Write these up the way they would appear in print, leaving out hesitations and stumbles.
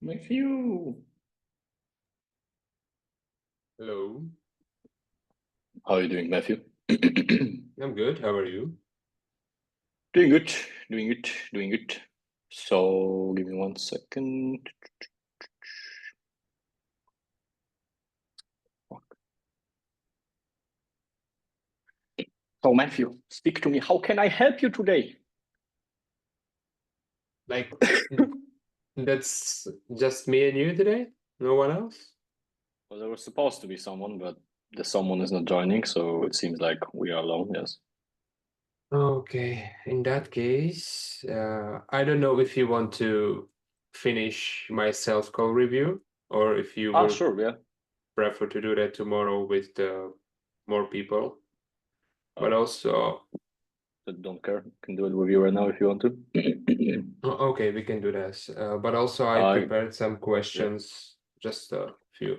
Matthew. Hello, How are you doing, Matthew? I'm good. How are you? Doing good, doing good, doing good. So give me 1 second. So Matthew, speak to me. How can I help you today? Like, that's just me and you today? No one else? Well, there was supposed to be someone, but the someone is not joining, so it seems like we are alone. Yes. Okay, in that case, I don't know if you want to finish my sales call review or if you Ah, will sure, yeah. prefer to do that tomorrow with more people. But Oh, also, don't care. Can do it with you right now if you want to. okay, we can do this. But also, I uh, prepared some yeah. questions, just a few.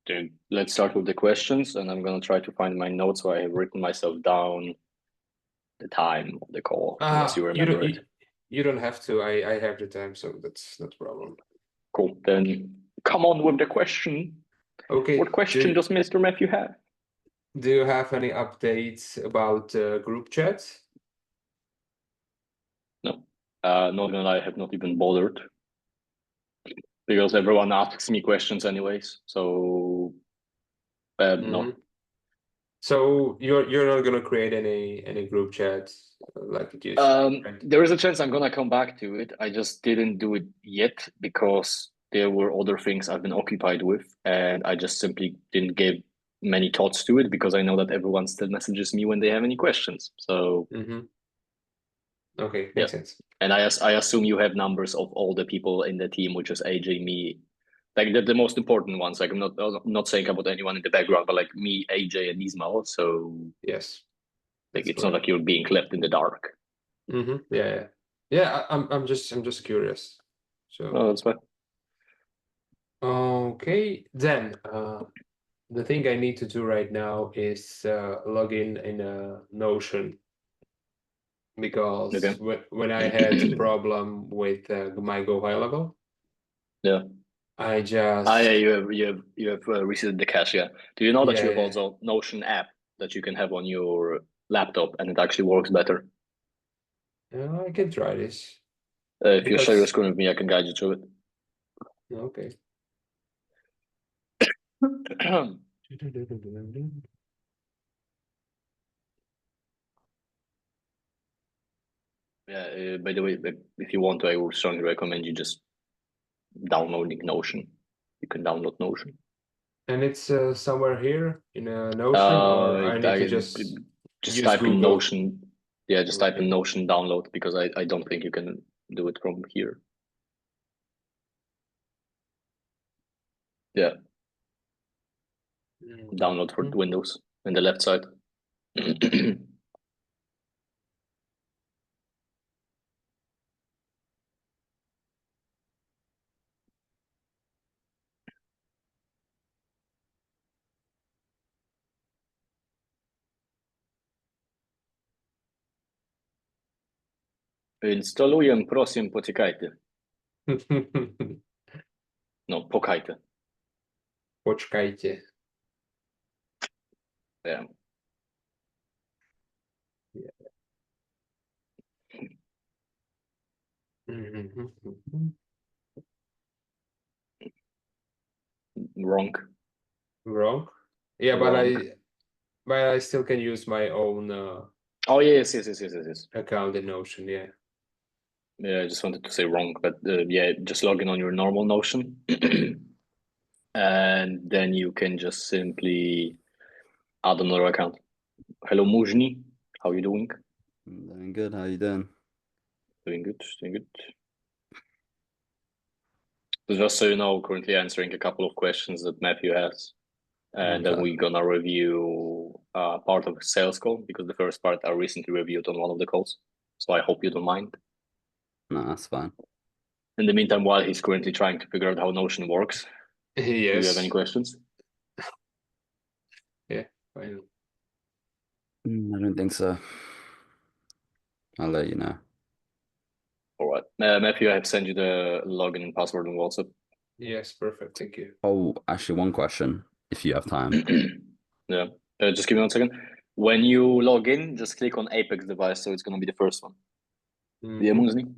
Dude, let's start with the questions, and I'm gonna try to find my notes where I have written myself down the time of the call, unless you You remember don't it. you don't have to. I have the time, so that's not a problem. Cool. Then come on with the question. What Okay. question does Mr. Matthew have? Do you have any updates about group chat? No. Not gonna lie, I have not even bothered because everyone asks me questions anyways. So Hmm. no. So you're not gonna create any group chat like it used to be, right? There is a chance I'm gonna come back to it. I just didn't do it yet because there were other things I've been occupied with, and I just simply didn't give many thoughts to it because I know that everyone still messages me when they have any questions. So Hmm. Okay, yeah. makes sense. And I assume you have numbers of all the people in the team, which is AJ, me, like the most important ones. Like I'm not saying about anyone in the background, but like me, AJ, and Ismael. So Yes, like that's it's not correct. like you're being left in the dark. Yeah, yeah, yeah. I'm just curious. No, So that's fine. okay, then the thing I need to do right now is log in Notion because Okay. when I had a problem with my Go high level, Yeah. I Yeah, just you have reset the cache. Yeah. Do you know that yeah, you have yeah, also Notion app that you can have on your laptop and it actually works better? yeah, I can try this If you share your because screen with me, I can guide you through it. okay. Yeah. By the way, if you want to, I would strongly recommend you just downloading Notion. You can download Notion. And it's somewhere here in a Notion, or I need to I just just use type in Google. Notion. Yeah, just type in Okay. Notion download because I don't think you can do it from here. Yeah, download for Mhm. Windows in the left side. Instaluję, prosim, poczekajcie. No, pokajcie. Poczekajcie. Yeah. Yeah. Mhm. Wrong. Wrong. Yeah, but Wrong. I still can use my own Oh, yes, yes, yes, yes, yes, yes. account in Notion. Yeah. Yeah, I just wanted to say wrong, but yeah, just log in on your normal Notion. And then you can just simply add another account. Hello, Mujni. How you doing? I'm doing good. How you doing? Doing good, doing good. So just so you know, currently answering a couple of questions that Matthew has. And then Okay. we're gonna review part of the sales call because the first part I recently reviewed on one of the calls. So I hope you don't mind. No, that's fine. In the meantime, while he's currently trying to figure out how Notion works, do you have any Yes. questions? Yeah. Fine. I don't think so. I'll let you know. All right. Matthew, I have sent you the login and password on WhatsApp. Yes, perfect. Thank you. Oh, actually, one question, if you have time. Yeah. Just give me 1 second. When you log in, just click on Apex device, so it's gonna be the first one. Mhm.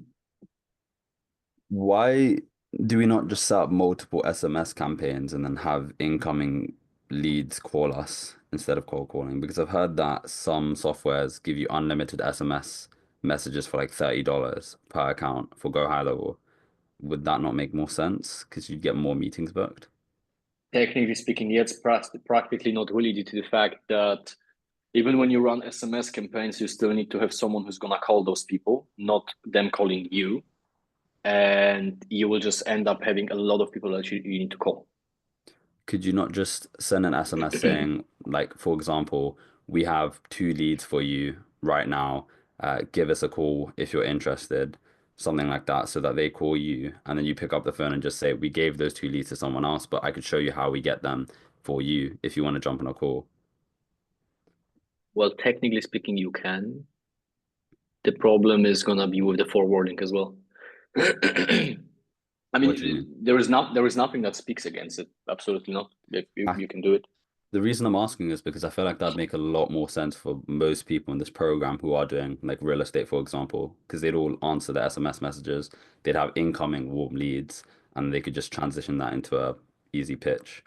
Why do we not just set up multiple SMS campaigns and then have incoming leads call us instead of cold calling? Because I've heard that some softwares give you unlimited SMS messages for like $30 per account for Go High Level. Would that not make more sense? Because you'd get more meetings booked. Technically speaking, yes, practically not really, due to the fact that even when you run SMS campaigns, you still need to have someone who's gonna call those people, not them calling you. And you will just end up having a lot of people that you need to call. Could you not just send an SMS saying, like, for example, we have 2 leads for you right now. Give us a call if you're interested, something like that, so that they call you and then you pick up the phone and just say, we gave those 2 leads to someone else, but I could show you how we get them for you if you want to jump on a call. Well, technically speaking, you can. The problem is gonna be with the forwarding as well. I What do you mean, mean? there is nothing that speaks against it. Absolutely not. I, You can do it. the reason I'm asking is because I feel like that'd make a lot more sense for most people in this program who are doing like real estate, for example, because they'd all answer the SMS messages, they'd have incoming warm leads, and they could just transition that into a easy pitch.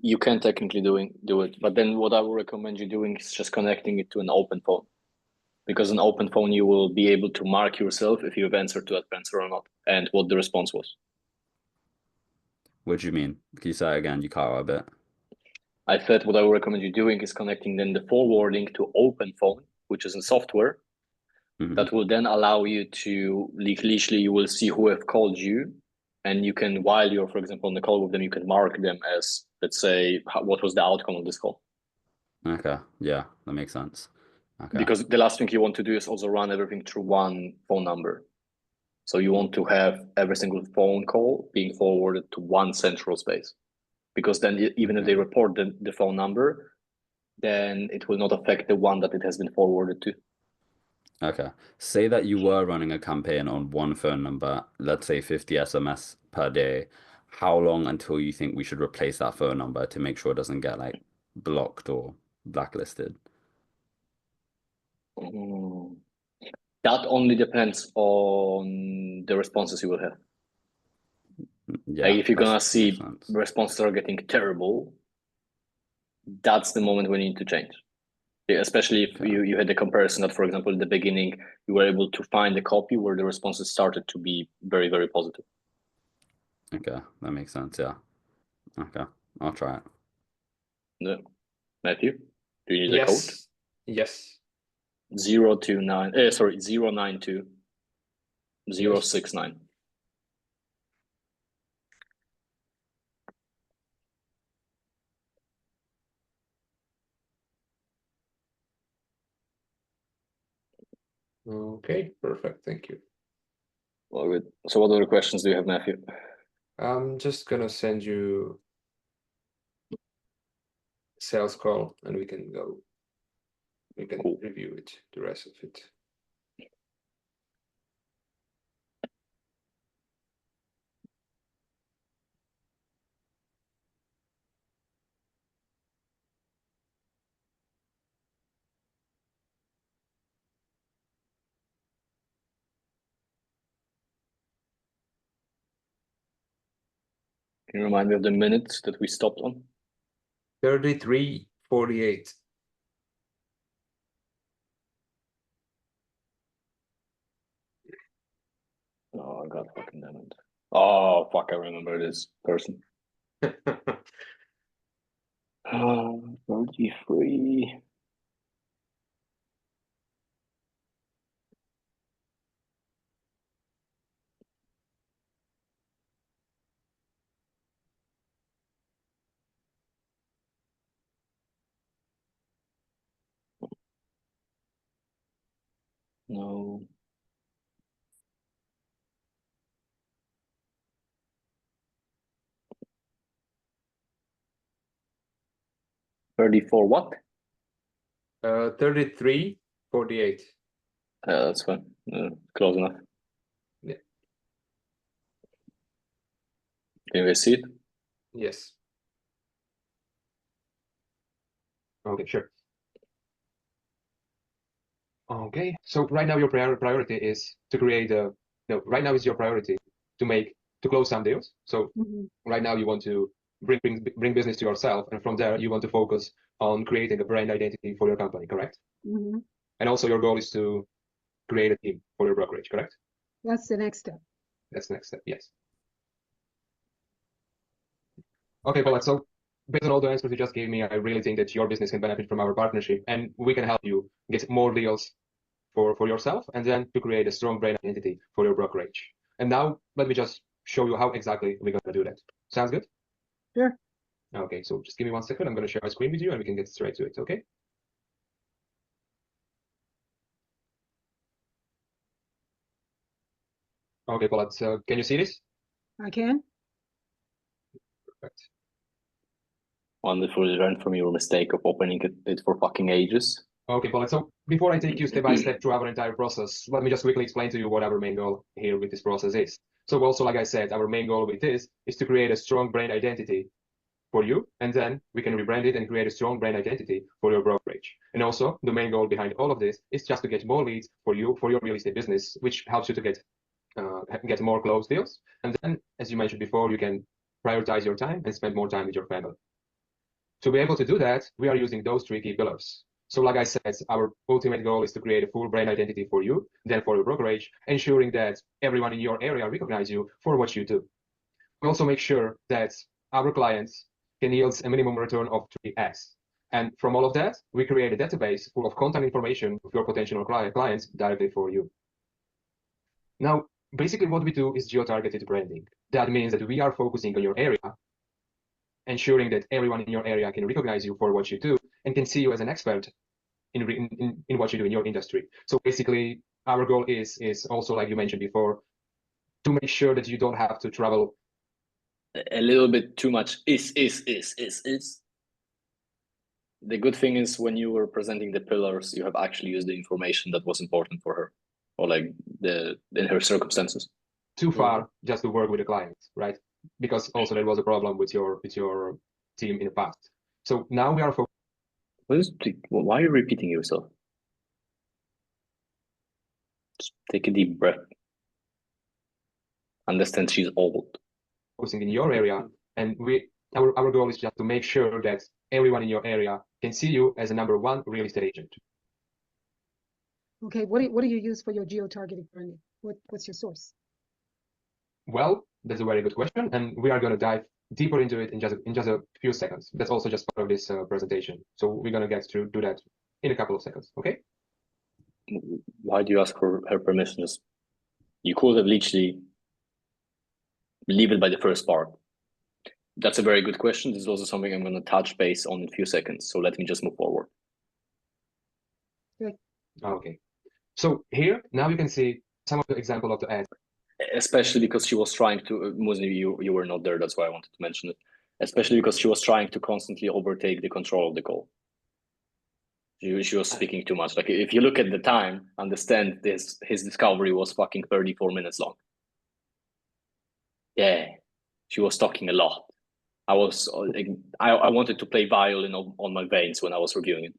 You can technically do it, but then what I would recommend you doing is just connecting it to an open phone, because an open phone you will be able to mark yourself if you've answered to that answer or not, and what the response was. What do you mean? Can you say it again? You cut out a bit. I said what I would recommend you doing is connecting then the forwarding to open phone, which is a software Hmm. that will then allow you to literally you will see who have called you, and you can, while you're for example on the call with them, you can mark them as, let's say, what was the outcome of this call. Okay, yeah, that makes sense. Okay, Because the last thing you want to do is also run everything through one phone number. So you want to have every single phone call being forwarded to one central space, because then even if they okay, report the phone number, then it will not affect the one that it has been forwarded to. okay. Say that you were running a campaign on one phone number, let's say 50 SMS per day. How long until you think we should replace that phone number to make sure it doesn't get like blocked or blacklisted? Mm. That only depends on the responses you will have. Like Yeah, if you're that gonna makes see sense. responses are getting terrible, that's the moment when you need to change. Yeah, especially if Okay, you had the comparison that, for example, in the beginning, you were able to find a copy where the responses started to be very, very positive. okay, that makes sense. Yeah, okay, I'll try it. Yeah. Matthew, do you need the code? Yes. Yes. 029, sorry, 092 Yes. 069. Okay, perfect. Thank you. Well, good. So what other questions do you have, Matthew? I'm just gonna send you sales call and we can Cool. review it, the rest of it. Can you remind me of the minutes that we stopped on? 33:48. Oh, God fucking damn it. Oh, fuck, I remember this person. 33. No. 34 what? 33:48. Yeah, that's fine. Close enough. Can we see it? Yes. Okay, sure. Okay, so right now your priority is to create a, no, right now is your priority to close some deals. So right now you want to bring business to yourself, and from there you want to focus on creating a brand identity for your company, correct? And also your goal is to create a team for your brokerage, correct? That's the next step. That's the next step, yes. Okay, Paulette, so based on all the answers you just gave me, I really think that your business can benefit from our partnership, and we can help you get more deals for yourself, and then to create a strong brand identity for your brokerage. And now let me just show you how exactly we're going to do that. Sounds good? Sure. Okay, so just give me 1 second. I'm going to share my screen with you and we can get straight to it, okay? Okay, Paulette, can you see this? I can. Perfect. Wonderful. You learned from your mistake of opening it for fucking ages. Okay, Paulette, so before I take you step by step through our entire process, let me just quickly explain to you what our main goal here with this process is. So also, like I said, our main goal with this is to create a strong brand identity for you, and then we can rebrand it and create a strong brand identity for your brokerage. And also, the main goal behind all of this is just to get more leads for you, for your real estate business, which helps you to get more closed deals. And then, as you mentioned before, you can prioritize your time and spend more time with your family. To be able to do that, we are using those 3 key pillars. So like I said, our ultimate goal is to create a full brand identity for you, then for your brokerage, ensuring that everyone in your area recognize you for what you do. We also make sure that our clients can yield a minimum return of 3x. And from all of that, we create a database full of contact information of your potential clients directly for you. Now, basically what we do is geo-targeted branding. That means that we are focusing on your area, ensuring that everyone in your area can recognize you for what you do and can see you as an expert in what you do in your industry. So basically, our goal is also, like you mentioned before, to make sure that you don't have to travel. A little bit too much is. The good thing is when you were presenting the pillars, you have actually used the information that was important for her, or like in her circumstances. Too far just to work with the clients, right? Because also there was a problem with your team in the past. So now we are Why are you repeating yourself? Just take a deep breath. Understand she's old. focusing in your area, and our goal is just to make sure that everyone in your area can see you as a #1 real estate agent. Okay, what do you use for your geo-targeted branding? What's your source? Well, that's a very good question, and we are going to dive deeper into it in just a few seconds. That's also just part of this presentation. So we're going to get to do that in a couple of seconds, okay? Why do you ask for her permission? You could have literally leave it by the first part. That's a very good question. This is also something I'm going to touch base on in a few seconds. So let me just move forward. Okay. So here, now you can see some of the example of the ads. Especially because she was trying to, Muzni, you were not there. That's why I wanted to mention it. Especially because she was trying to constantly overtake the control of the call. She was speaking too much. Like if you look at the time, understand this, his discovery was fucking 34 minutes long. Yeah, she was talking a lot. I wanted to play violin on my veins when I was reviewing it.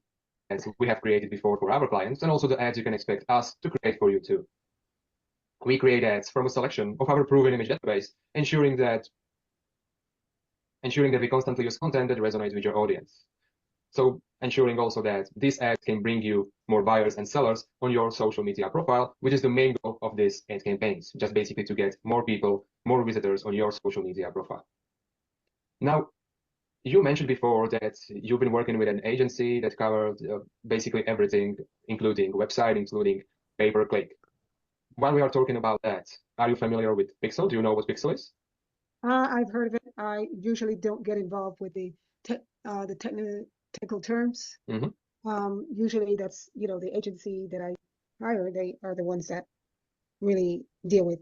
As we have created before for our clients, and also the ads you can expect us to create for you too. We create ads from a selection of our proven image database, ensuring that we constantly use content that resonates with your audience. So ensuring also that these ads can bring you more buyers and sellers on your social media profile, which is the main goal of these ad campaigns, just basically to get more people, more visitors on your social media profile. Now, you mentioned before that you've been working with an agency that covered basically everything, including website, including pay-per-click. While we are talking about that, are you familiar with Pixel? Do you know what Pixel is? I've heard of it. I usually don't get involved with the technical terms. Usually that's, the agency that I hire, they are the ones that really deal with.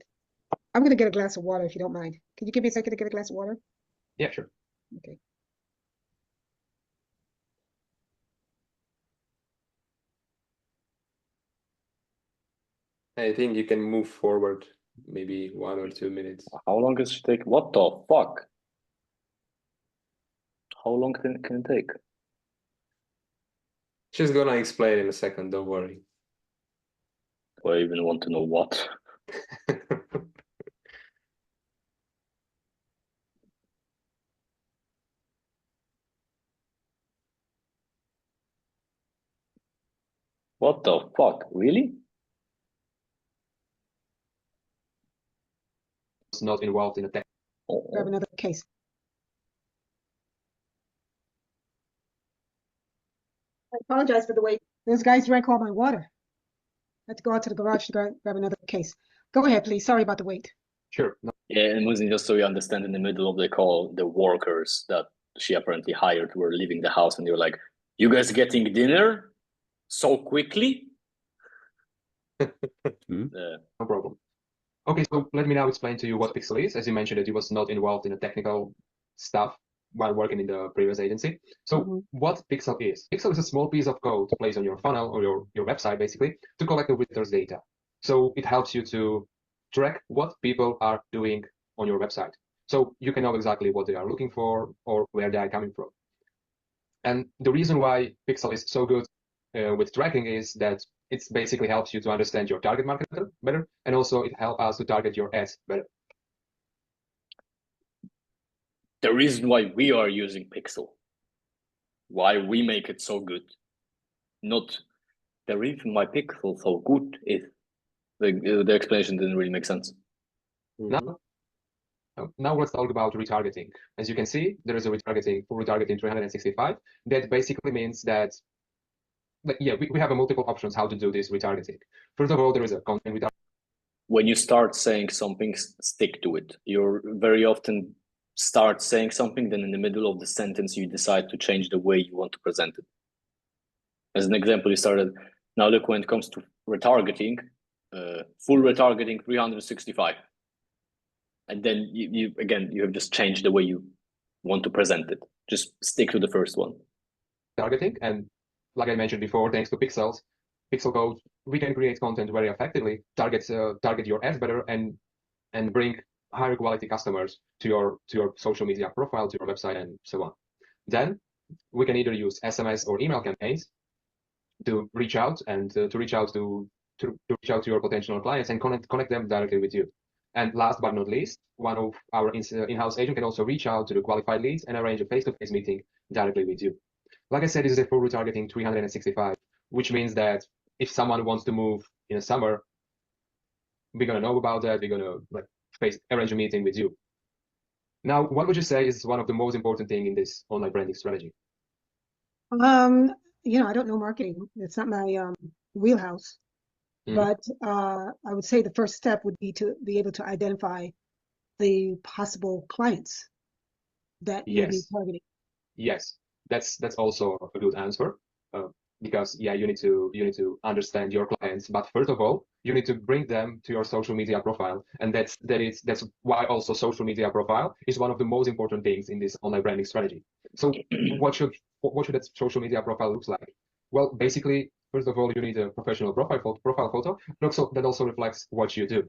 I'm going to get a glass of water if you don't mind. Can you give me a second to get a glass of water? Yeah, sure. Okay. I think you can move forward maybe 1 or 2 minutes. How long does it take? What the fuck? How long can it take? She's gonna explain in a second, don't worry. Do I even want to know what? What the fuck? Really? It's not involved in a tech. Grab another case. I apologize for the wait. Those guys drank all my water. I had to go out to the garage to grab another case. Go ahead, please. Sorry about the wait. Sure. No. Yeah, and Musin, just so you understand, in the middle of the call, the workers that she apparently hired were leaving the house, and they were like, "You guys getting dinner so quickly?" No problem. Okay, so let me now explain to you what Pixel is. As you mentioned, that you was not involved in the technical stuff while working in the previous agency. So what Pixel is? Pixel is a small piece of code placed on your funnel or your website, basically, to collect the visitors' data. So it helps you to track what people are doing on your website. So you can know exactly what they are looking for or where they are coming from. And the reason why Pixel is so good with tracking is that it basically helps you to understand your target market better, and also it helps us to target your ads better. The reason why we are using Pixel, why we make it so good, not the reason why Pixel so good is the explanation didn't really make sense. Now let's talk about retargeting. As you can see, there is a retargeting for retargeting 365. That basically means that, we have multiple options how to do this retargeting. First of all, there is a content retargeting. When you start saying something, stick to it. You're very often start saying something, then in the middle of the sentence, you decide to change the way you want to present it. As an example, you started, now look, when it comes to retargeting, full retargeting 365. And then you have just changed the way you want to present it. Just stick to the first one. Targeting, and like I mentioned before, thanks to Pixel Code, we can create content very effectively, target your ads better, and bring higher quality customers to your social media profile, to your website, and so on. Then we can either use SMS or email campaigns to reach out and to reach out to your potential clients and connect them directly with you. And last but not least, one of our in-house agent can also reach out to the qualified leads and arrange a face-to-face meeting directly with you. Like I said, this is a full retargeting 365, which means that if someone wants to move in the summer, we're gonna know about that. We're gonna arrange a meeting with you. Now, what would you say is one of the most important thing in this online branding strategy? I don't know marketing. It's not my wheelhouse. But I would say the first step would be to be able to identify the possible clients that you'll be targeting. Yes, that's also a good answer, because you need to understand your clients. But first of all, you need to bring them to your social media profile, and that's why also social media profile is one of the most important things in this online branding strategy. So what should that social media profile looks like? Well, basically, first of all, you need a professional profile photo, that also reflects what you do.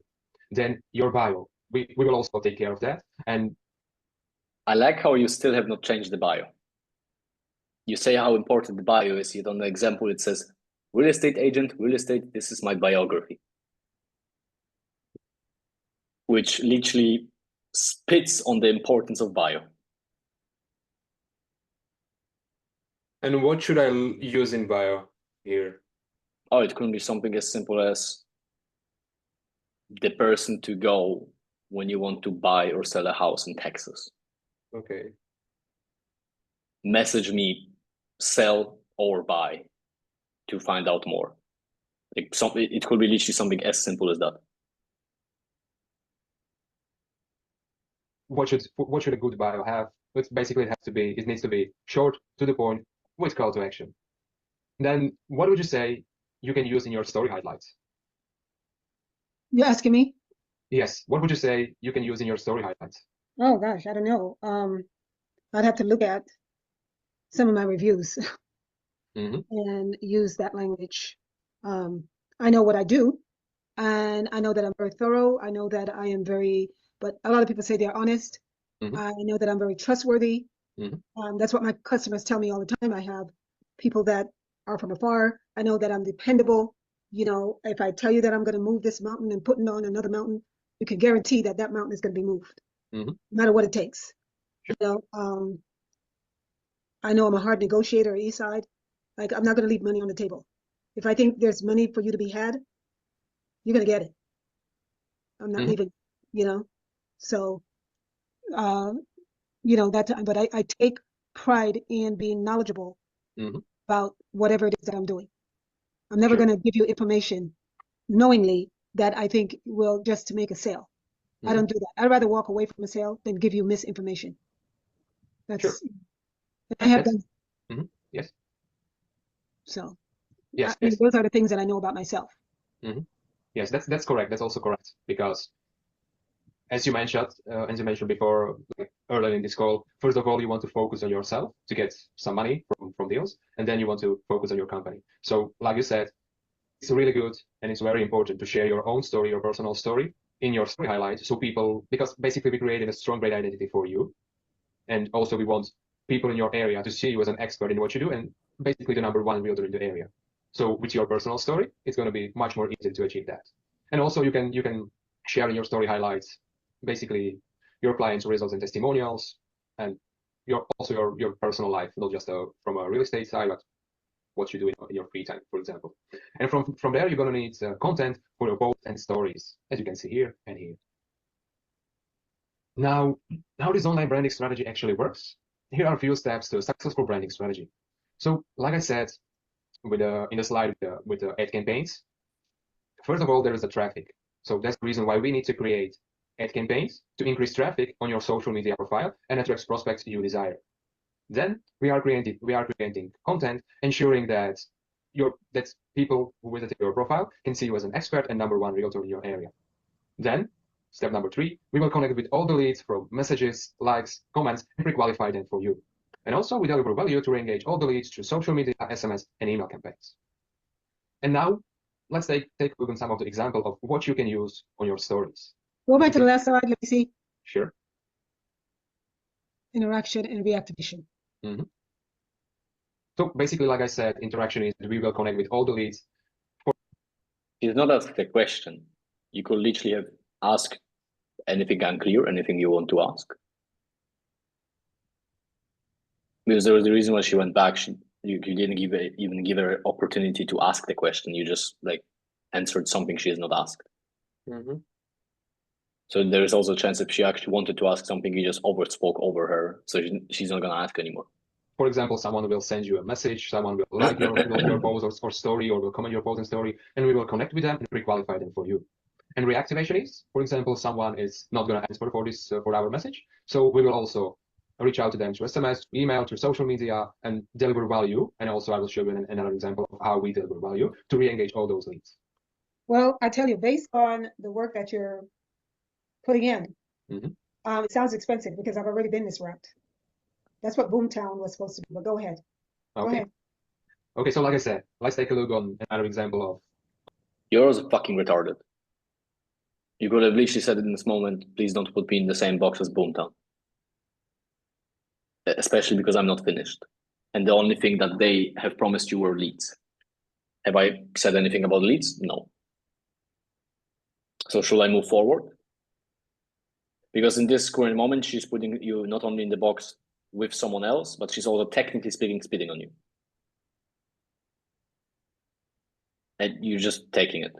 Then your bio, we will also take care of that. And I like how you still have not changed the bio. You say how important the bio is, yet on the example it says, real estate agent, real estate, this is my biography. Which literally spits on the importance of bio. And what should I use in bio here? Oh, it could be something as simple as the person to go when you want to buy or sell a house in Texas. Okay. Message me, sell or buy to find out more. It could be literally something as simple as that. What should a good bio have? It needs to be short, to the point, with call to action. Then what would you say you can use in your story highlights? You're asking me? Yes. What would you say you can use in your story highlights? Oh gosh, I don't know. I'd have to look at some of my reviews and use that language. I know what I do, And I know that I'm very thorough. I know that I am very, but a lot of people say they're honest. I know that I'm very trustworthy. That's what my customers tell me all the time. I have people that are from afar. I know that I'm dependable. You know, if I tell you that I'm going to move this mountain and put it on another mountain, you can guarantee that that mountain is going to be moved, no matter what it takes. You know, I know I'm a hard negotiator east side. Like, I'm not going to leave money on the table. If I think there's money for you to be had, you're going to get it. I'm not leaving, you know. So, you know, but I take pride in being knowledgeable about whatever it is that I'm doing. I'm never going to give you information knowingly that I think will just to make a sale. I don't do that. I'd rather walk away from a sale than give you misinformation. That's, I have done. Yes. So, yes, yes. Those are the things that I know about myself. Yes, that's correct. That's also correct, because as you mentioned before, like earlier in this call, first of all, you want to focus on yourself to get some money from deals, and then you want to focus on your company. So, like you said, it's really good and it's very important to share your own story, your personal story in your story highlight, so people, because basically we created a strong brand identity for you, and also we want people in your area to see you as an expert in what you do and basically the #1 realtor in the area. So with your personal story, it's going to be much more easy to achieve that. And also you can share in your story highlights basically your clients' results and testimonials, and your personal life, not just from a real estate side, but what you do in your free time, for example. And from there, you're going to need content for your posts and stories, as you can see here and here. Now, how this online branding strategy actually works, here are a few steps to a successful branding strategy. So, like I said, in the slide with the ad campaigns, first of all, there is the traffic. So that's the reason why we need to create ad campaigns to increase traffic on your social media profile and attract prospects you desire. Then we are creating content, ensuring that people who visit your profile can see you as an expert and #1 realtor in your area. Then, step #3, we will connect with all the leads from messages, likes, comments, and pre-qualify them for you. And also, we deliver value to engage all the leads through social media, SMS, and email campaigns. And now, let's take a look at some of the examples of what you can use on your stories. Go back to the last slide. Let me see. Sure. Interaction and reactivation. So basically, like I said, interaction is we will connect with all the leads. It's not ask the question. You could literally have asked anything unclear, anything you want to ask. Because there was the reason why she went back. You didn't even give her opportunity to ask the question. You just like answered something she has not asked. So there is also a chance if she actually wanted to ask something, you just overspoke over her. So she's not going to ask anymore. For example, someone will send you a message, someone will like your post or story, or will comment your post and story, and we will connect with them and pre-qualify them for you. And reactivation is, for example, someone is not going to answer for our message, so we will also reach out to them through SMS, email, through social media, and deliver value. And also I will show you another example of how we deliver value to re-engage all those leads. Well, I tell you, based on the work that you're putting in, it sounds expensive because I've already been this route. That's what Boomtown was supposed to do, but go ahead. Okay. Go ahead. Okay, so like I said, let's take a look on another example of... You're also fucking retarded. You could have literally said in this moment, please don't put me in the same box as Boomtown. Especially because I'm not finished. And the only thing that they have promised you were leads. Have I said anything about leads? No. So should I move forward? Because in this current moment, she's putting you not only in the box with someone else, but she's also technically speaking, spitting on you. And you're just taking it.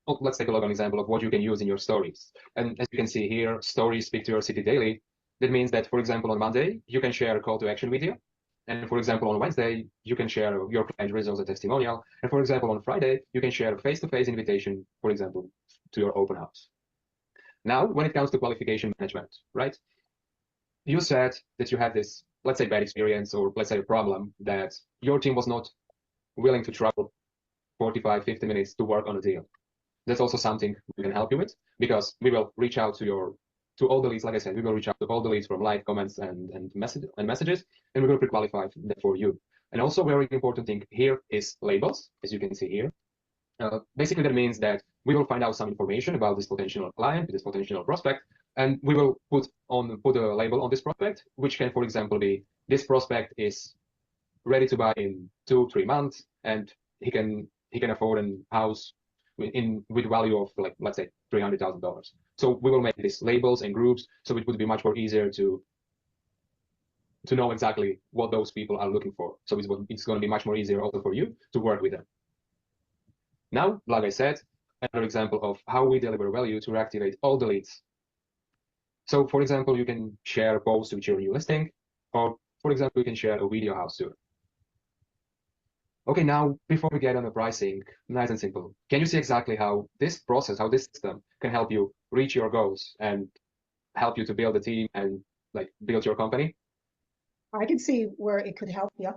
Well, let's take a look at an example of what you can use in your stories. And as you can see here, stories speak to your city daily. That means that, for example, on Monday, you can share a call to action video. And for example, on Wednesday, you can share your client results and testimonial. And for example, on Friday, you can share a face-to-face invitation, for example, to your open house. Now, when it comes to qualification management, right? You said that you had this, let's say, bad experience, or let's say a problem that your team was not willing to travel 45, 50 minutes to work on a deal. That's also something we can help you with, because we will reach out to all the leads. Like I said, we will reach out to all the leads from like, comments, and messages, and we will pre-qualify them for you. And also, very important thing here is labels, as you can see here. Basically, that means that we will find out some information about this potential client, this potential prospect, and we will put a label on this prospect, which can, for example, be this prospect is ready to buy in 2-3 months, and he can afford a house with value of, like, let's say $300,000. So we will make these labels and groups, so it would be much more easier to know exactly what those people are looking for. So it's going to be much more easier also for you to work with them. Now, like I said, another example of how we deliver value to reactivate all the leads. So, for example, you can share a post with your new listing, or for example, you can share a video house tour. Okay, now before we get on the pricing, nice and simple, can you see exactly how this process, how this system can help you reach your goals and help you to build a team and like build your company? I can see where it could help, yeah.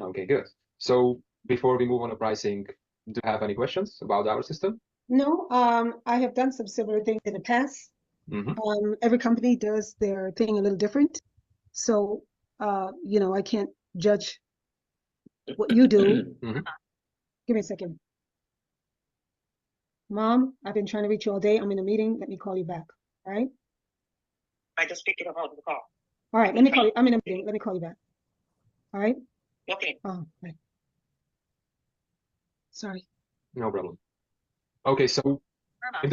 Okay, good. So before we move on to pricing, do you have any questions about our system? No, I have done some similar things in the past. Every company does their thing a little different. So, you know, I can't judge what you do. Give me a second. Mom, I've been trying to reach you all day. I'm in a meeting. Let me call you back. All right? I just picked it up on the call. All right, let me call you. I'm in a meeting. Let me call you back. All right? Okay. Oh, right. Sorry. No problem. Okay, so if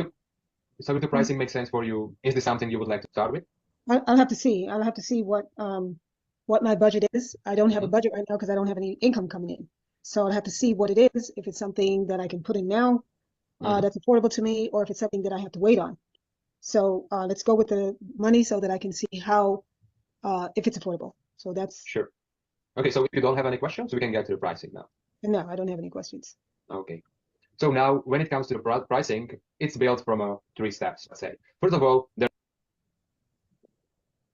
the pricing makes sense for you, is this something you would like to start with? I'll have to see. I'll have to see what my budget is. I don't have a budget right now because I don't have any income coming in. So I'll have to see what it is, if it's something that I can put in now, that's affordable to me, or if it's something that I have to wait on. So let's go with the money so that I can see how, if it's affordable. So that's sure. Okay, so if you don't have any questions, we can get to the pricing now. No, I don't have any questions. Okay. So now, when it comes to the pricing, it's built from 3 steps, let's say. First of all,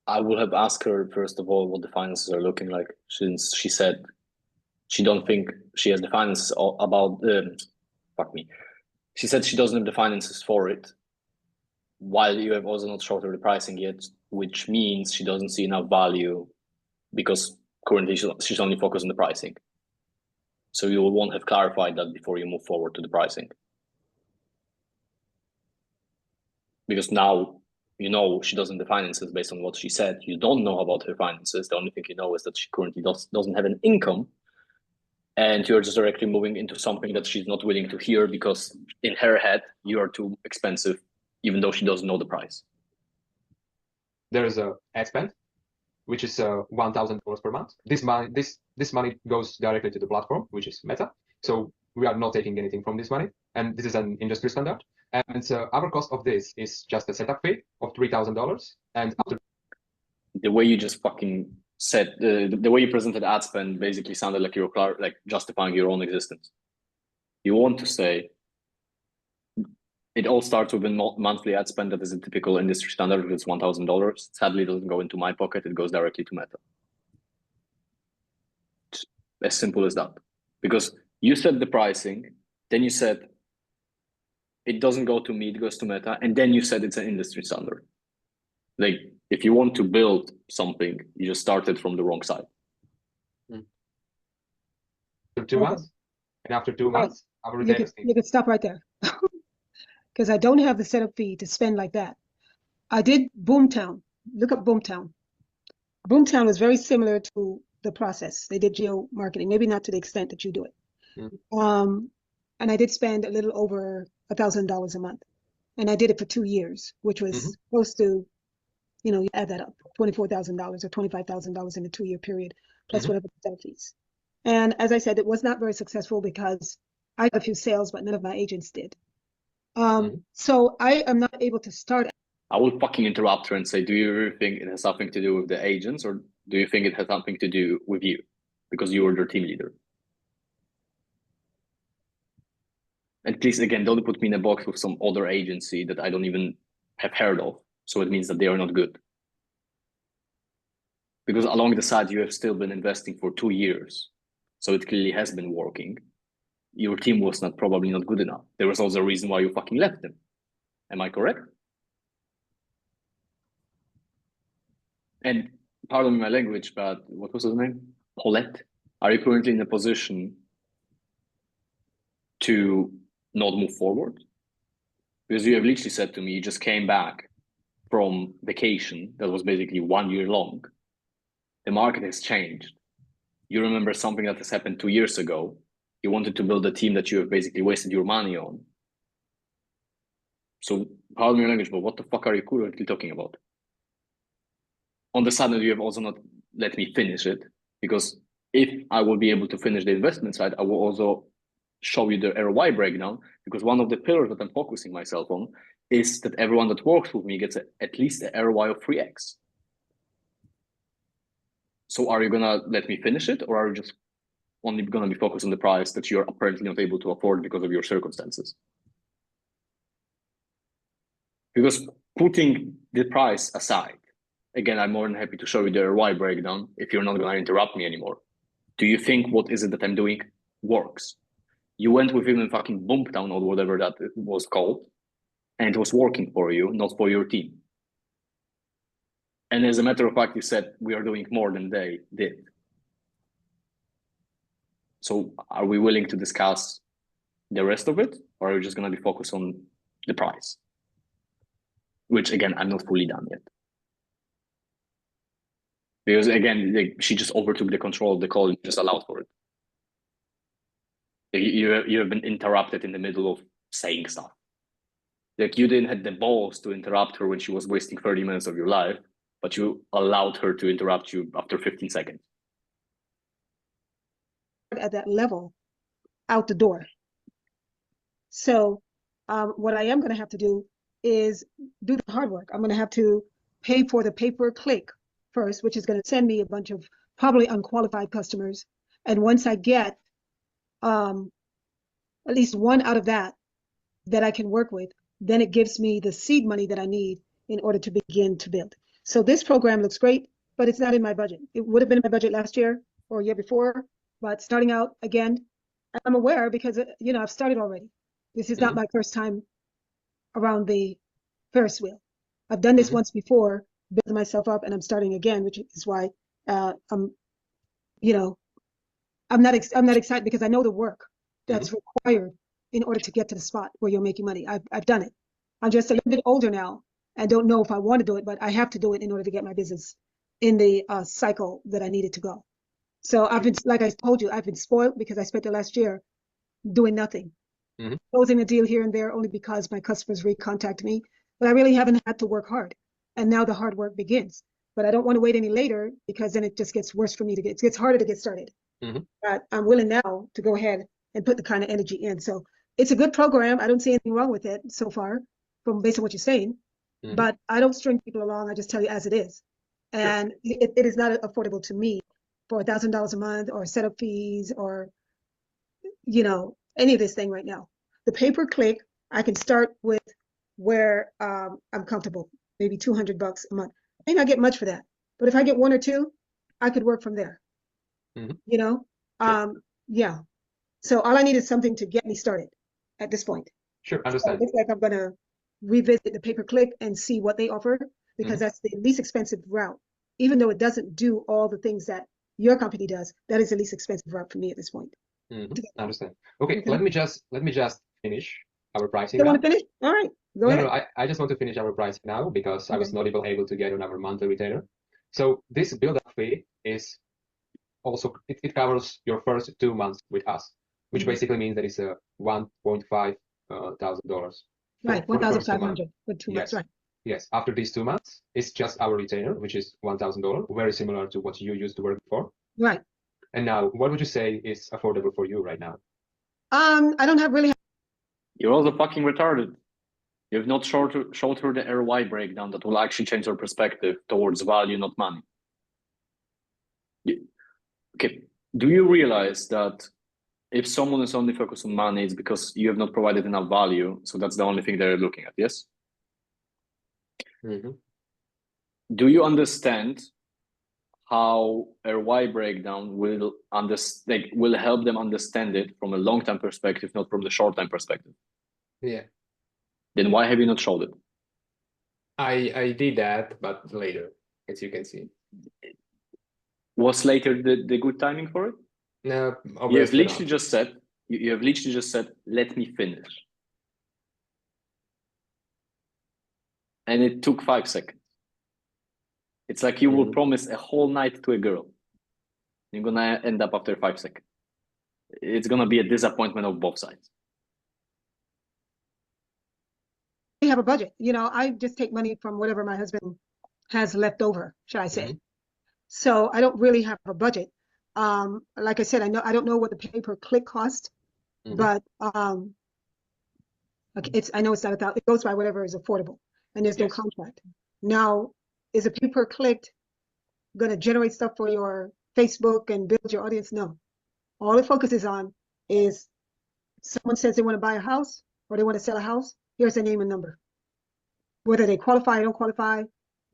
I would have asked her, first of all, what the finances are looking like, since she said she don't think she has the finances about, fuck me. She said she doesn't have the finances for it, while you have also not showed her the pricing yet, which means she doesn't see enough value because currently she's only focused on the pricing. So you will want to have clarified that before you move forward to the pricing. Because now you know she doesn't have the finances based on what she said. You don't know about her finances. The only thing you know is that she currently doesn't have an income. And you're just directly moving into something that she's not willing to hear because in her head, you are too expensive, even though she doesn't know the price. There is a ad spend, which is $1,000 per month. This money goes directly to the platform, which is Meta. So we are not taking anything from this money, and this is an industry standard. And so our cost of this is just a setup fee of $3,000. And after the way you just fucking said, the way you presented ad spend basically sounded like you were like justifying your own existence. You want to say it all starts with a monthly ad spend that is a typical industry standard. It's $1,000. Sadly, it doesn't go into my pocket. It goes directly to Meta. It's as simple as that. Because you said the pricing, then you said it doesn't go to me, it goes to Meta, and then you said it's an industry standard. Like, if you want to build something, you just started from the wrong side. For 2 months, and after 2 months, our retailers you could stop right there. Because I don't have the setup fee to spend like that. I did Boomtown. Look up Boomtown. Boomtown was very similar to the process. They did geo marketing, maybe not to the extent that you do it. And I did spend a little over $1,000 a month. And I did it for 2 years, which was close to, you know, you add that up, $24,000 or $25,000 in a 2-year period, plus whatever the setup fees. And as I said, it was not very successful because I got a few sales, but none of my agents did. So I am not able to start. I will fucking interrupt her and say, do you really think it has something to do with the agents, or do you think it has something to do with you because you were their team leader? And please, again, don't put me in a box with some other agency that I don't even have heard of. So it means that they are not good. Because along the side, you have still been investing for 2 years. So it clearly has been working. Your team was probably not good enough. There was also a reason why you fucking left them. Am I correct? And pardon my language, but what was his name? Paulette? Are you currently in a position to not move forward? Because you have literally said to me, you just came back from vacation that was basically 1 year long. The market has changed. You remember something that has happened 2 years ago. You wanted to build a team that you have basically wasted your money on. So, pardon my language, but what the fuck are you currently talking about? On the sudden, you have also not let me finish it, because if I will be able to finish the investment side, I will also show you the ROI breakdown, because one of the pillars that I'm focusing myself on is that everyone that works with me gets at least a ROI of 3x. So are you gonna let me finish it, or are you just only gonna be focused on the price that you're apparently not able to afford because of your circumstances? Because putting the price aside, again, I'm more than happy to show you the ROI breakdown if you're not gonna interrupt me anymore. Do you think what is it that I'm doing works? You went with him in fucking Boomtown or whatever that it was called, and it was working for you, not for your team. And as a matter of fact, you said we are doing more than they did. So are we willing to discuss the rest of it, or are we just going to be focused on the price? Which, again, I'm not fully done yet. Because, again, she just overtook the control of the call and just allowed for it. You have been interrupted in the middle of saying stuff. Like, you didn't have the balls to interrupt her when she was wasting 30 minutes of your life, but you allowed her to interrupt you after 15 seconds. At that level, out the door. So what I am going to have to do is do the hard work. I'm going to have to pay for the pay-per-click first, which is going to send me a bunch of probably unqualified customers. And once I get at least one out of that I can work with, then it gives me the seed money that I need in order to begin to build. So this program looks great, but it's not in my budget. It would have been in my budget last year or year before, but starting out again, I'm aware because, you know, I've started already. This is not my first time around the Ferris wheel. I've done this once before, built myself up, and I'm starting again, which is why I'm not excited, because I know the work that's required in order to get to the spot where you're making money. I've done it. I'm just a little bit older now and don't know if I want to do it, but I have to do it in order to get my business in the cycle that I needed to go. So I've been, like I told you, I've been spoiled because I spent the last year doing nothing, closing a deal here and there only because my customers recontact me, but I really haven't had to work hard. And now the hard work begins, but I don't want to wait any later, because then it just gets worse for me it gets harder to get started. But I'm willing now to go ahead and put the kind of energy in. So it's a good program. I don't see anything wrong with it so far, based on what you're saying, but I don't string people along. I just tell you as it is. And it is not affordable to me for $1,000 a month or setup fees or, you know, any of this thing right now. The pay-per-click, I can start with where I'm comfortable, maybe $200 a month. I may not get much for that, but if I get one or two, I could work from there. You know, yeah. So all I need is something to get me started at this point. Sure, understand. So it's like I'm gonna revisit the pay-per-click and see what they offer, because that's the least expensive route. Even though it doesn't do all the things that your company does, that is the least expensive route for me at this point. Understand. Okay, let me just finish our pricing. You want to finish? All right, go ahead. No, I just want to finish our pricing now, because I was not able to get on our monthly retainer. So this build-up fee is also, it covers your first 2 months with us, which basically means that it's a $1,500. Right, 1,500 for 2 months, right? Yes, after these 2 months, it's just our retainer, which is $1,000, very similar to what you used to work for. Right. And now, what would you say is affordable for you right now? I don't have really. You're also fucking retarded. You've not showed her the ROI breakdown that will actually change her perspective towards value, not money. Okay, do you realize that if someone is only focused on money, it's because you have not provided enough value, so that's the only thing they're looking at, yes? Do you understand how ROI breakdown will help them understand it from a long-term perspective, not from the short-term perspective? Yeah. Then why have you not showed it? I did that, but later, as you can see. Was later the good timing for it? No, You have obviously literally not. just said You have literally just said, let me finish. And it took 5 seconds. It's like you will promise a whole night to a girl. You're gonna end up after 5 seconds. It's gonna be a disappointment of both sides. We have a budget. You know, I just take money from whatever my husband has left over, should I say. So I don't really have a budget. Like I said, I don't know what the pay-per-click cost, but I know it's not $1,000. It goes by whatever is affordable, and there's no contract. Now, is a pay-per-click going to generate stuff for your Facebook and build your audience? No. All it focuses on is someone says they want to buy a house or they want to sell a house. Here's their name and number. Whether they qualify or don't qualify,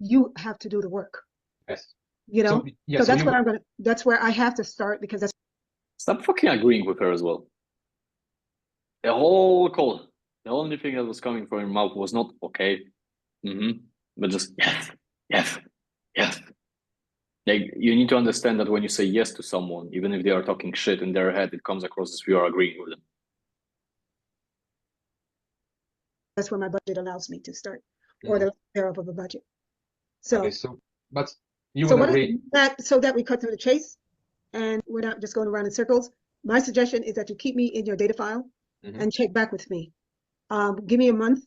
you have to do the work. Yes. You know, so that's where that's where I have to start, because that's. Stop fucking agreeing with her as well. The whole call, the only thing that was coming from your mouth was not okay, but just yes. Like, you need to understand that when you say yes to someone, even if they are talking shit in their head, it comes across as you are agreeing with them. That's where my budget allows me to start, or the thereof of a budget. So, okay, but you would agree so that we cut through the chase, and we're not just going around in circles. My suggestion is that you keep me in your data file and check back with me. Give me a month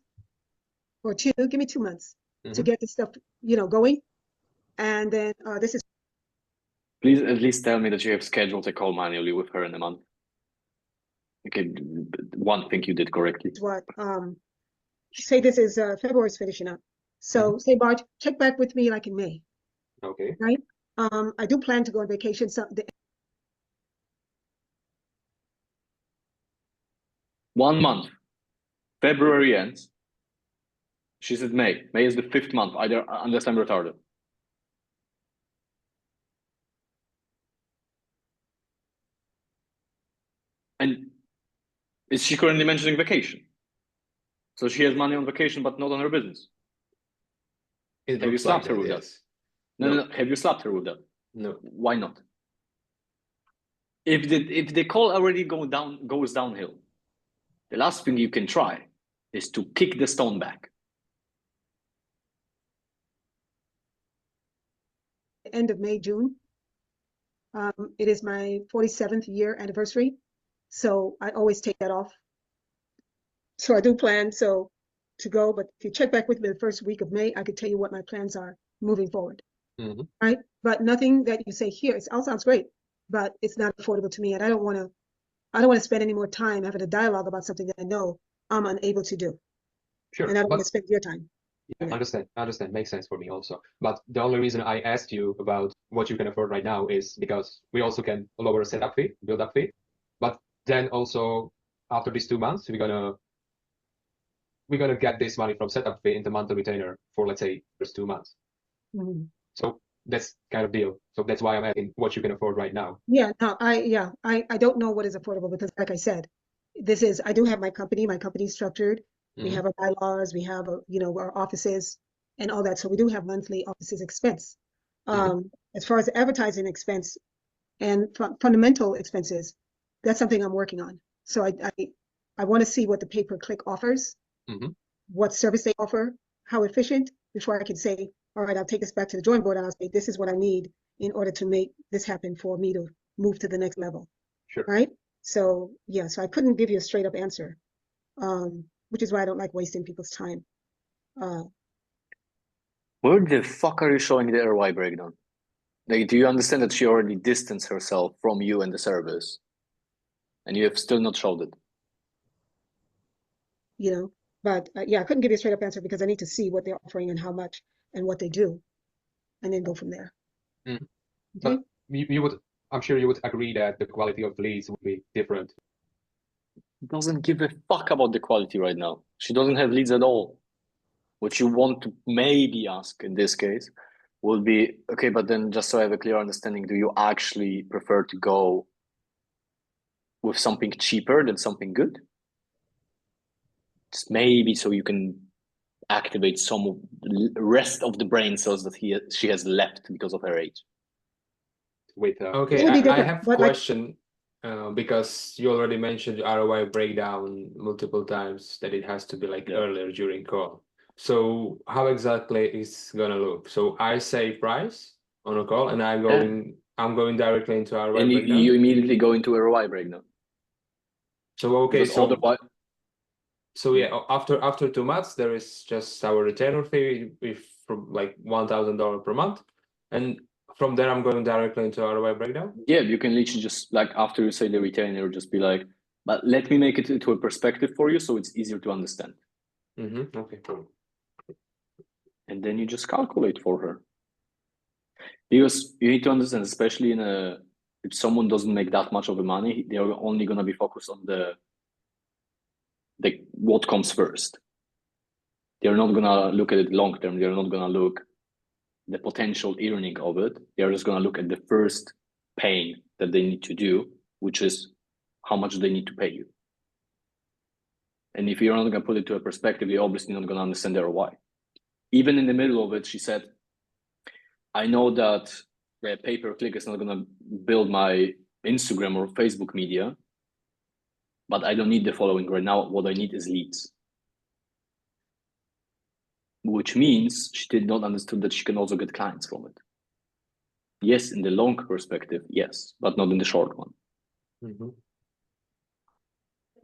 or two. Give me 2 months to get this stuff, going. And then this is. Please at least tell me that you have scheduled a call manually with her in a month. Okay, one thing you did correctly. What? Say this is February's finishing up. So say, Bart, check back with me like in May. Okay. Right. I do plan to go on vacation. So 1 month. February ends. She said May. May is the 5th month. Unless I'm retarded. And is she currently mentioning vacation? So she has money on vacation, but not on her business. Have you slapped her with that? No. Have you slapped her with that? No. Why not? If the call already goes downhill, the last thing you can try is to kick the stone back. End of May, June. It is my 47th year anniversary, so I always take that off. So I do plan to go, but if you check back with me the first week of May, I could tell you what my plans are moving forward. Right? But nothing that you say here, it all sounds great, but it's not affordable to me, and I don't want to spend any more time having a dialogue about something that I know I'm unable to do. Sure. And I don't want to spend your time. Yeah, understand. Makes sense for me also. But the only reason I asked you about what you can afford right now is because we also can lower a setup fee, build-up fee. But then also after these 2 months, we're gonna get this money from setup fee in the monthly retainer for, let's say, first 2 months. So that's kind of deal. So that's why I'm asking what you can afford right now. Yeah, no, I don't know what is affordable, because like I said, I do have my company's structured. We have our bylaws, we have our offices and all that. So we do have monthly offices expense. As far as advertising expense and fundamental expenses, that's something I'm working on. So I want to see what the pay-per-click offers, what service they offer, how efficient, before I can say, all right, I'll take this back to the drawing board and I'll say, this is what I need in order to make this happen for me to move to the next level. Sure. Right? So yeah, so I couldn't give you a straight up answer, which is why I don't like wasting people's time. Where the fuck are you showing the ROI breakdown? Like, do you understand that she already distanced herself from you and the service, and you have still not showed it? But yeah, I couldn't give you a straight up answer because I need to see what they're offering and how much and what they do, and then go from there. Okay? But I'm sure you would agree that the quality of leads would be different. Doesn't give a fuck about the quality right now. She doesn't have leads at all. What you want to maybe ask in this case will be, okay, but then just so I have a clear understanding, do you actually prefer to go with something cheaper than something good? Just maybe so you can activate some of the rest of the brain cells that she has left because of her age. With okay, I have a question. because you already mentioned ROI breakdown multiple times that it has to be like earlier during call. So how exactly is gonna look? So I say price on a call, and I'm going directly into ROI And breakdown. you immediately go into ROI breakdown. So okay, Because otherwise, so yeah, after 2 months, there is just our retainer fee from like $1,000 per month, and from there I'm going directly into ROI breakdown. yeah, you can literally just like after you say the retainer, just be like, but let me make it into a perspective for you, so it's easier to understand. Okay, cool. And then you just calculate for her. Because you need to understand, especially if someone doesn't make that much of the money, they're only gonna be focused on the what comes first. They're not gonna look at it long term. They're not gonna look the potential earning of it. They're just gonna look at the first pain that they need to do, which is how much they need to pay you. And if you're not gonna put it to a perspective, you're obviously not gonna understand the ROI. Even in the middle of it, she said, I know that the pay-per-click is not gonna build my Instagram or Facebook media, but I don't need the following right now. What I need is leads. Which means she did not understand that she can also get clients from it. Yes, in the long perspective, yes, but not in the short one.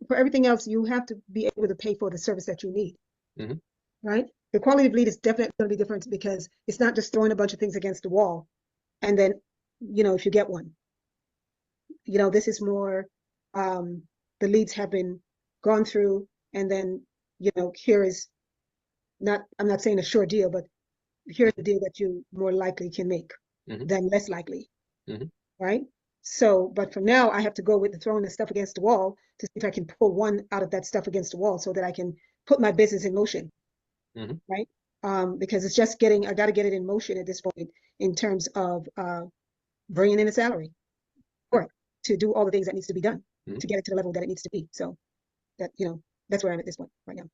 For everything else, you have to be able to pay for the service that you need, right? The quality of lead is definitely going to be different because it's not just throwing a bunch of things against the wall, and then, if you get one, this is more, the leads have been gone through, and then, here is not, I'm not saying a sure deal, but here's the deal that you more likely can make than less likely, right? So, but for now, I have to go with the throwing the stuff against the wall to see if I can pull one out of that stuff against the wall so that I can put my business in motion, right? Because it's just I got to get it in motion at this point in terms of bringing in a salary for it to do all the things that needs to be done to get it to the level that it needs to be. So that, that's where I'm at this point right now.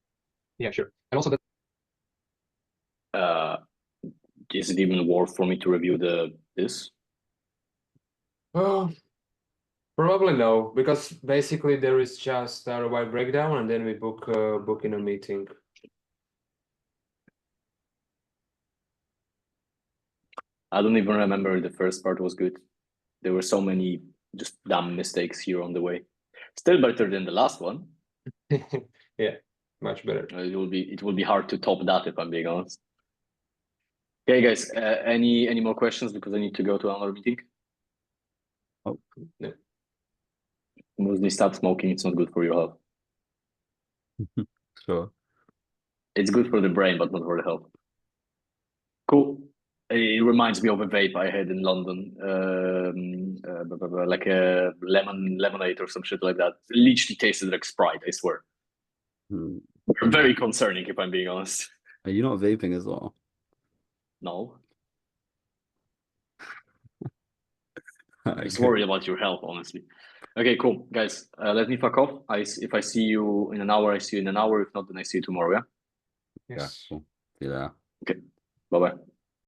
Yeah, sure. And also Is it even worth for me to review this? Probably no, because basically there is just ROI breakdown, and then we book in a meeting. I don't even remember the first part was good. There were so many just dumb mistakes here on the way. Still better than the last one. Yeah, much better. It will be hard to top that if I'm being honest. Okay, guys. Any more questions? Because I need to go to another meeting. Oh no. Mostly stop smoking. It's not good for your health. Sure. It's good for the brain, but not for the health. Cool. It reminds me of a vape I had in London, like a lemonade or some shit like that. It literally tasted like Sprite, I swear. Very concerning, if I'm being honest. Are you not vaping as well? No. I'm just worried about your health, honestly. Okay, cool. Guys, let me fuck off. If I see you in an hour, I see you in an hour. If not, then I see you tomorrow, yeah? Yes. Yeah, cool. See you there. Okay. Bye-bye.